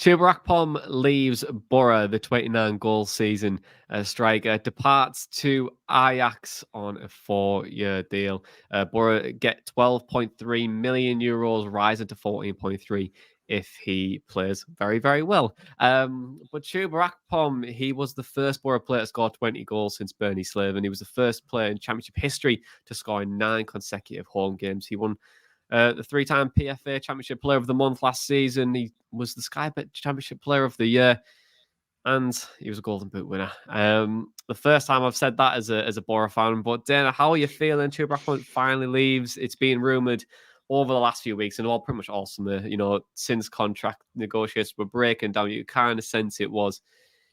Chuba Akpom leaves Boro, the 29-goal season striker, departs to Ajax on a 4-year deal. Boro get 12.3 million euros, rising to 14.3 if he plays very, very well. But Chuba Akpom, he was the first Boro player to score 20 goals since Bernie Slaven. He was the first player in Championship history to score in 9 consecutive home games. He won the 3-time PFA Championship Player of the Month last season. He was the Sky Bet Championship Player of the Year, and he was a Golden Boot winner. The first time I've said that as a Boro fan. But Dana, how are you feeling? Chuba Akpom finally leaves. It's been rumoured over the last few weeks and pretty much all summer. Since contract negotiations were breaking down, you kind of sense it was.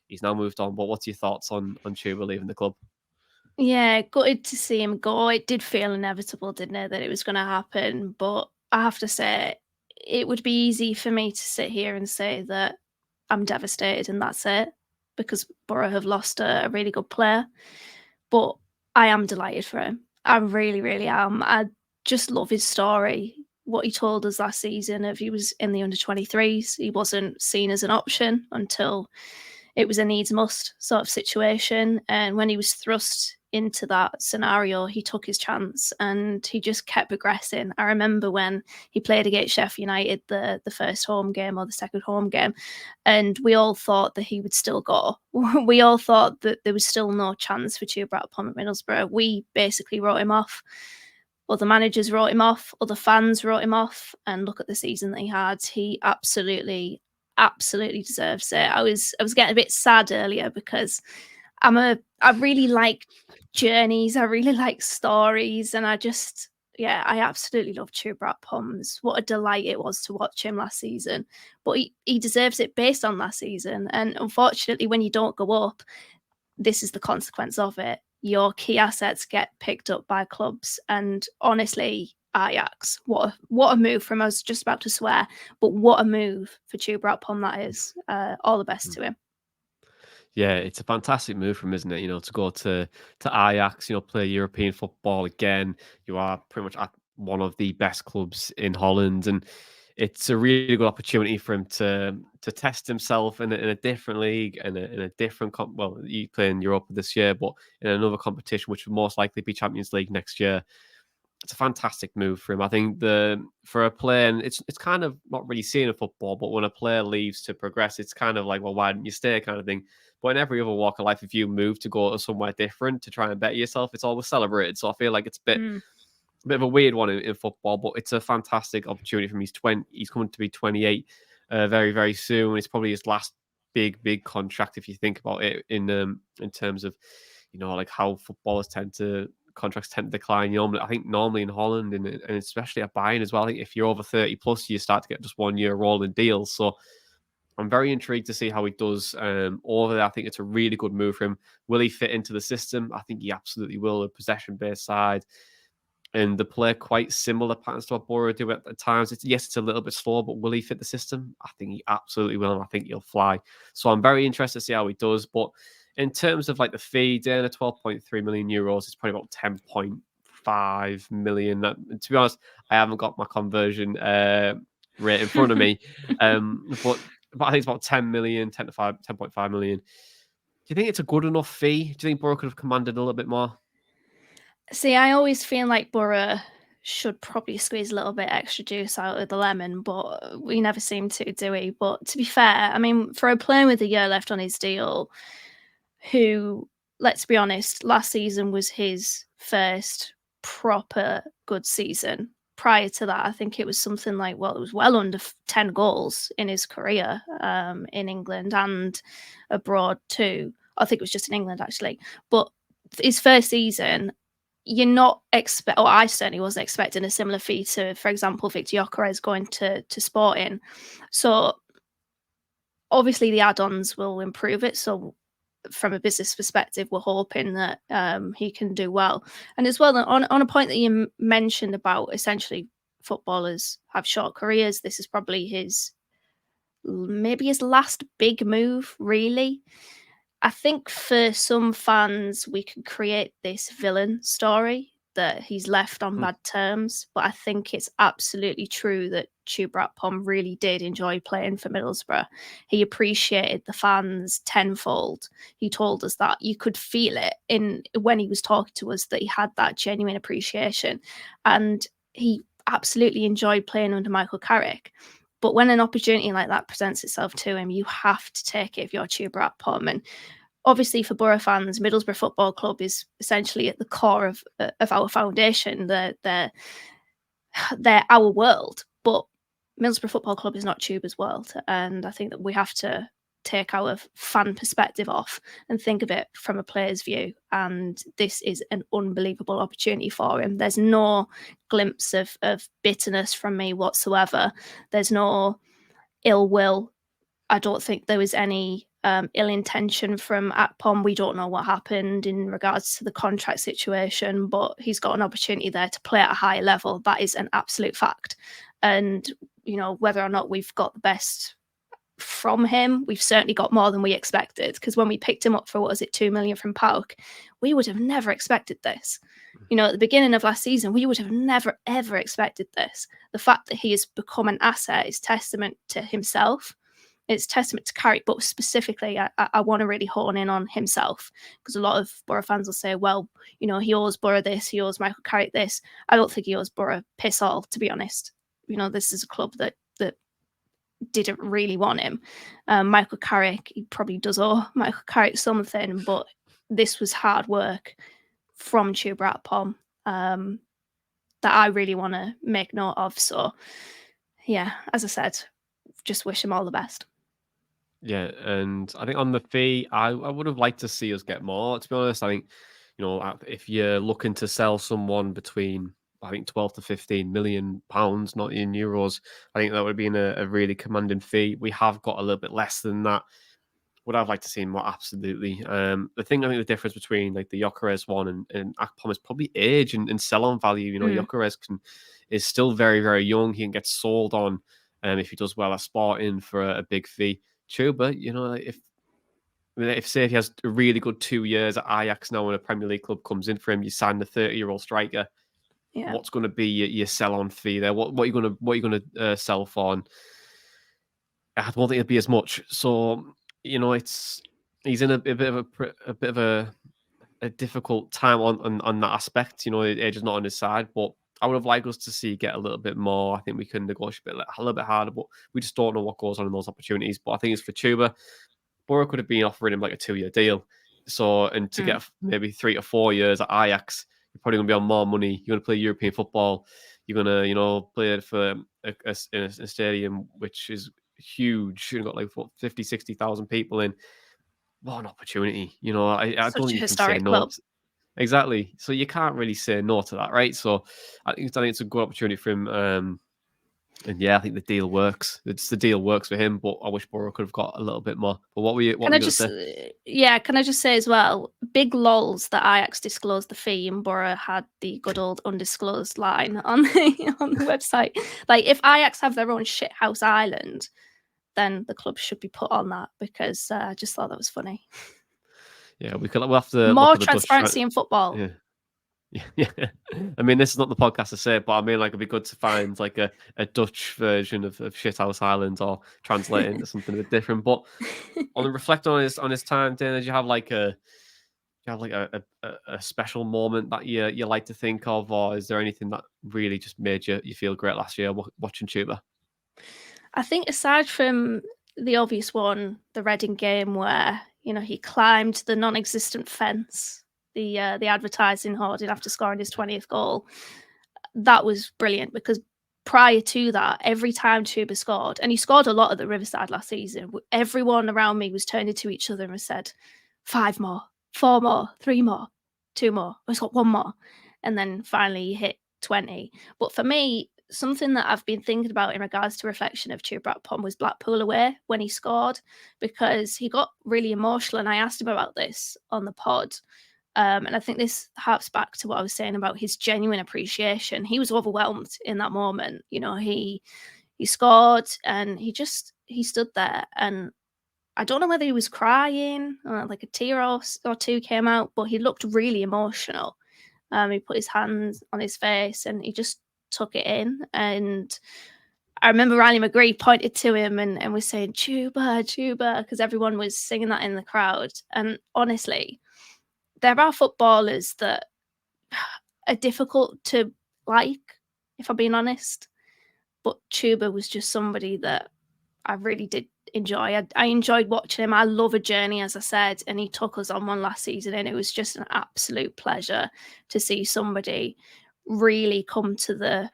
He's now moved on. But what's your thoughts on Chuba leaving the club? Yeah, gutted to see him go. It did feel inevitable, didn't it, that it was going to happen? But I have to say, it would be easy for me to sit here and say that I'm devastated and that's it, because Boro have lost a really good player. But I am delighted for him. I really, really am. I just love his story. What he told us last season of he was in the under-23s. He wasn't seen as an option until it was a needs must sort of situation. And when he was thrust into that scenario, he took his chance and he just kept progressing. I remember when he played against Sheffield United, the first home game or the second home game, and we all thought that he would still go. We all thought that there was still no chance for Chuba Akpom at Middlesbrough. We basically wrote him off. Other managers wrote him off. Other fans wrote him off. And look at the season that he had. He absolutely deserves it. I was getting a bit sad earlier because I really like journeys. I really like stories, and I absolutely love Chuba Akpom's. What a delight it was to watch him last season. But he deserves it based on last season. And unfortunately, when you don't go up, this is the consequence of it. Your key assets get picked up by clubs, and honestly, Ajax, what a move from us. Just about to swear, but what a move for Chuba Akpom that is. All the best to him. Yeah, it's a fantastic move from him, isn't it? To go to Ajax, play European football again. You are pretty much at one of the best clubs in Holland, and it's a really good opportunity for him to test himself in a different league and in a different you play in Europe this year, but in another competition, which will most likely be Champions League next year. It's a fantastic move for him. I think for a player, and it's kind of not really seen in football, but when a player leaves to progress, it's kind of like, well, why didn't you stay, kind of thing. But in every other walk of life, if you move to go somewhere different to try and better yourself, it's always celebrated. So I feel like it's a bit of a weird one in football, but it's a fantastic opportunity for him. He's coming to be 28 very, very soon. It's probably his last big contract, if you think about it in terms of, like how contracts tend to decline. I think normally in Holland and especially at Bayern as well, I think if you're over 30 plus, you start to get just 1 year rolling deals. So I'm very intrigued to see how he does over there. I think it's a really good move for him. Will he fit into the system? I think he absolutely will. A possession-based side, and the play quite similar patterns to what Boro do at times. It's a little bit slow, but will he fit the system? I think he absolutely will, and I think he'll fly. So I'm very interested to see how he does. But in terms of like the fee, Dana, 12.3 million euros is probably about 10.5 million. To be honest, I haven't got my conversion rate in front of me, but I think it's about 10 million, 10.5 million. Do you think it's a good enough fee? Do you think Boro could have commanded a little bit more? See, I always feel like Boro should probably squeeze a little bit extra juice out of the lemon, but we never seem to, do we? But to be fair, I mean, for a player with a year left on his deal, who, let's be honest, last season was his first proper good season. Prior to that, I think it was something like, it was well under 10 goals in his career in England and abroad too. I think it was just in England, actually. But his first season, you're not I certainly wasn't expecting a similar fee to, for example, Victor Gyökeres going to Sporting. So obviously the add-ons will improve it. So from a business perspective, we're hoping that he can do well. And as well, on a point that you mentioned about essentially footballers have short careers, this is probably maybe his last big move, really. I think for some fans, we can create this villain story that he's left on bad terms. But I think it's absolutely true that Chuba Akpom really did enjoy playing for Middlesbrough. He appreciated the fans tenfold. He told us that you could feel it when he was talking to us, that he had that genuine appreciation. And he absolutely enjoyed playing under Michael Carrick. But when an opportunity like that presents itself to him, you have to take it if you're Chuba Akpom. And obviously for Boro fans, Middlesbrough Football Club is essentially at the core of our foundation. They're our world, but Middlesbrough Football Club is not Chuba's world. And I think that we have to take our fan perspective off and think of it from a player's view. And this is an unbelievable opportunity for him. There's no glimpse of bitterness from me whatsoever. There's no ill will. I don't think there was any ill intention from Akpom. We don't know what happened in regards to the contract situation, but he's got an opportunity there to play at a higher level. That is an absolute fact. And, you know, whether or not we've got the best from him, we've certainly got more than we expected, because when we picked him up for, what was it, 2 million from PAOK, we would have never expected this. You know, at the beginning of last season, we would have never, ever expected this. The fact that he has become an asset is testament to himself. It's testament to Carrick, but specifically, I want to really hone in on himself, because a lot of Boro fans will say, well, you know, he owes Boro this, he owes Michael Carrick this. I don't think he owes Boro piss all, to be honest. You know, this is a club that didn't really want him. Michael Carrick, he probably does owe Michael Carrick something, but this was hard work from Chuba Akpom that I really want to make note of. So, yeah, as I said, just wish him all the best. Yeah, and I think on the fee, I would have liked to see us get more. To be honest, I think, you know, if you're looking to sell someone between, I think, 12 to 15 million pounds, not in euros, I think that would have been a really commanding fee. We have got a little bit less than that. Would I've liked to see more? Absolutely. The thing, I think the difference between like the Gyökeres one and Akpom is probably age and sell-on value. You know, Gyökeres is still very, very young. He can get sold on if he does well at Sporting for a big fee. Chuba, you know, if say if he has a really good 2 years at Ajax now and a Premier League club comes in for him, you sign the 30-year-old striker. Yeah. What's going to be your sell-on fee there? What are you going to sell for? And I don't think it'll be as much. So, you know, he's in a bit of a difficult time on that aspect. You know, age is not on his side, but I would have liked us to see get a little bit more. I think we can negotiate a little bit harder, but we just don't know what goes on in those opportunities. But I think it's for Chuba. Boro could have been offering him like a 2-year deal. So, and to get maybe 3 to 4 years at Ajax, you're probably going to be on more money. You're going to play European football. You're going to, you know, play it for a stadium which is huge. You've got like 50, 60,000 people in. What an opportunity. You know, I don't Such think a you can say historic no. club. Exactly. So you can't really say no to that, right? So I think it's a good opportunity for him. And yeah, I think the deal works. The deal works for him, but I wish Boro could have got a little bit more. But what were you going to say? Can I just say as well, big lols that Ajax disclosed the fee and Boro had the good old undisclosed line on the website. Like, if Ajax have their own shithouse island, then the club should be put on that, because I just thought that was funny. Yeah, we'll have to more look at the transparency in football. Yeah. Yeah, I mean, this is not the podcast to say it, but I mean, like, it'd be good to find like a Dutch version of Shithouse Island or translate it into something a bit different. But on reflect on his time, Dana, do you have like a special moment that you like to think of, or is there anything that really just made you feel great last year watching Chuba? I think aside from the obvious one, the Reading game where, you know, he climbed the non-existent fence, the advertising hoarding after scoring his 20th goal, that was brilliant, because prior to that, every time Chuba scored, and he scored a lot at the Riverside last season, everyone around me was turning to each other and said, 5 more, 4 more, 3 more, 2 more, he's got 1 more. And then finally he hit 20. But for me, something that I've been thinking about in regards to reflection of Chuba Akpom was Blackpool away when he scored, because he got really emotional, and I asked him about this on the pod. And I think this harps back to what I was saying about his genuine appreciation. He was overwhelmed in that moment. You know, he scored and he stood there, and I don't know whether he was crying or like a tear or two came out, but he looked really emotional. He put his hands on his face and he just took it in. And I remember Riley McGree pointed to him and was saying, Chuba, Chuba, because everyone was singing that in the crowd. And honestly, there are footballers that are difficult to like, if I'm being honest. But Chuba was just somebody that I really did enjoy. I enjoyed watching him. I love a journey, as I said, and he took us on one last season, and it was just an absolute pleasure to see somebody really come to the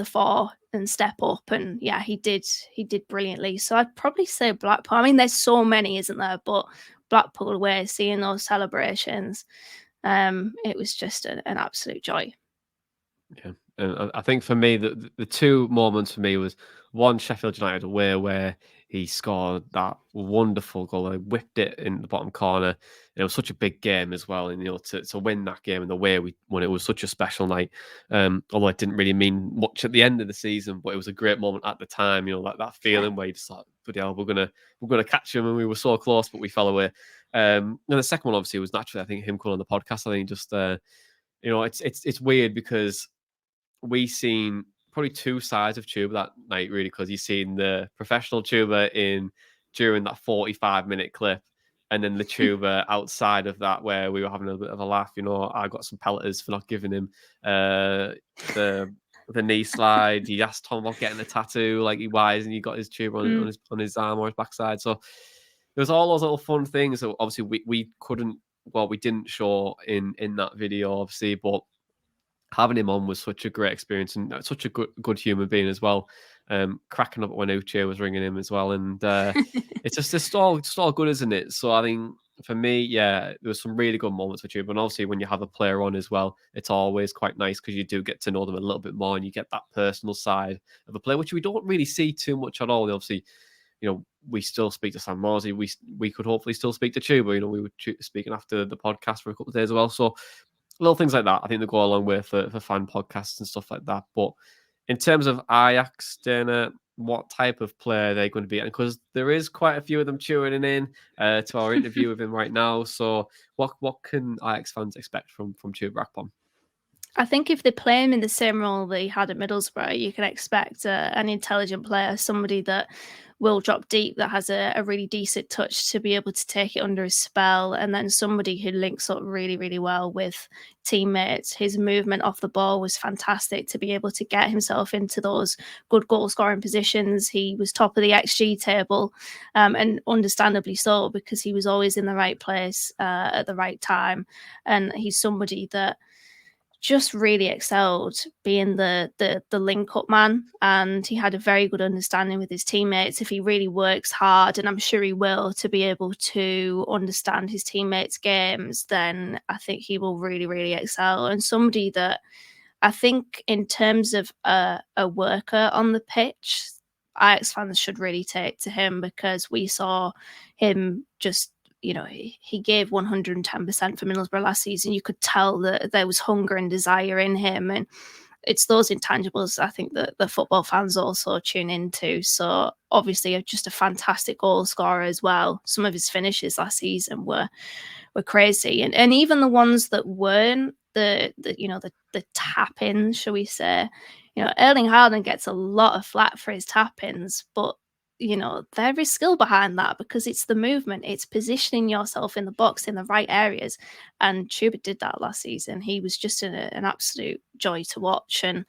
fore and step up. And yeah, he did brilliantly. So I'd probably say Blackpool. I mean, there's so many, isn't there? But Blackpool away, seeing those celebrations, it was just an absolute joy. Yeah, and I think for me, the two moments for me was one Sheffield United away where he scored that wonderful goal. He whipped it in the bottom corner. And it was such a big game as well, and to win that game in the way we won it was such a special night. Although it didn't really mean much at the end of the season, but it was a great moment at the time. Like that feeling where you just thought, "Bloody hell, we're gonna catch him," and we were so close, but we fell away. And the second one obviously was naturally, I think, him calling on the podcast. I think just it's weird because we seen probably two sides of Chuba that night, really, because you seen the professional Chuba during that 45-minute clip, and then the Chuba outside of that where we were having a bit of a laugh. I got some pelleters for not giving him the knee slide. He asked Tom about getting a tattoo, like why isn't he got his Chuba on his arm or his backside? So there was all those little fun things that obviously we couldn't, well, we didn't show in that video, obviously, but having him on was such a great experience and such a good human being as well. Cracking up when Uche was ringing him as well, and it's just all good, isn't it? So I think for me, yeah, there was some really good moments with Chuba, and obviously when you have a player on as well, it's always quite nice because you do get to know them a little bit more, and you get that personal side of a player, which we don't really see too much at all. And obviously, we still speak to Sam Morsey. We could hopefully still speak to Chuba. We were speaking after the podcast for a couple of days as well. So little things like that, I think they go a long way for fan podcasts and stuff like that. But in terms of Ajax, Dana, what type of player are they going to be? And because there is quite a few of them tuning in to our interview with him right now. So what can Ajax fans expect from Chuba Akpom? I think if they play him in the same role that he had at Middlesbrough, you can expect an intelligent player, somebody that will drop deep, that has a really decent touch to be able to take it under his spell, and then somebody who links up really, really well with teammates. His movement off the ball was fantastic to be able to get himself into those good goal scoring positions. He was top of the XG table, and understandably so, because he was always in the right place at the right time. And he's somebody that just really excelled being the link up man, and he had a very good understanding with his teammates. If he really works hard, and I'm sure he will, to be able to understand his teammates' games, then I think he will really, really excel. And somebody that I think in terms of a worker on the pitch, Ajax fans should really take to him, because we saw him just, he gave 110% for Middlesbrough last season. You could tell that there was hunger and desire in him. And it's those intangibles I think that the football fans also tune into. So obviously just a fantastic goal scorer as well. Some of his finishes last season were crazy. And even the ones that weren't, the tap-ins, shall we say. Erling Haaland gets a lot of flack for his tap-ins, but there is skill behind that, because it's the movement, it's positioning yourself in the box in the right areas. And Chuba did that last season. He was just an absolute joy to watch. And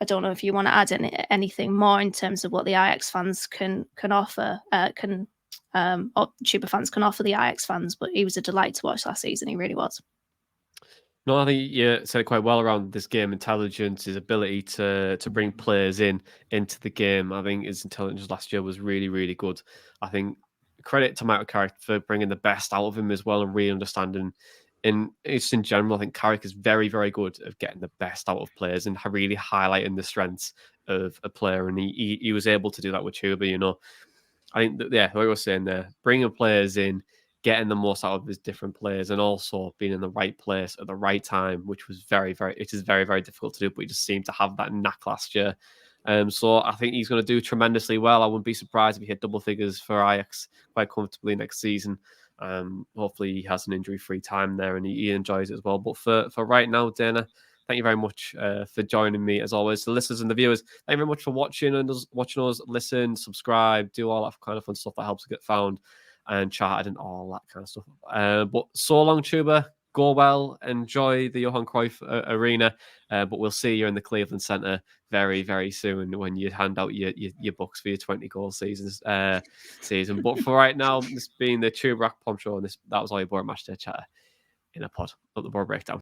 I don't know if you want to add anything more in terms of what the Ajax fans can offer, or Chuba fans can offer the Ajax fans, but he was a delight to watch last season. He really was. No, I think you said it quite well around this game intelligence, his ability to bring players into the game. I think his intelligence last year was really, really good. I think credit to Michael Carrick for bringing the best out of him as well, and really understanding. In general, I think Carrick is very, very good at getting the best out of players and really highlighting the strengths of a player. And he was able to do that with Chuba. I think that, like I was saying there, bringing players in, getting the most out of his different players, and also being in the right place at the right time, which was it is very, very difficult to do, but he just seemed to have that knack last year. So I think he's going to do tremendously well. I wouldn't be surprised if he hit double figures for Ajax quite comfortably next season. Hopefully he has an injury-free time there and he enjoys it as well. But for right now, Dana, thank you very much for joining me as always. The listeners and the viewers, thank you very much for watching us, listen, subscribe, do all that kind of fun stuff that helps us get found and chatted and all that kind of stuff. But so long, Chuba. Go well. Enjoy the Johan Cruyff Arena. But we'll see you in the Cleveland Centre very, very soon when you hand out your books for your 20-goal season. But for right now, this being the Chuba Akpom show, and that was all your Boro Matchday chatter in a pod. Up the Boro Breakdown.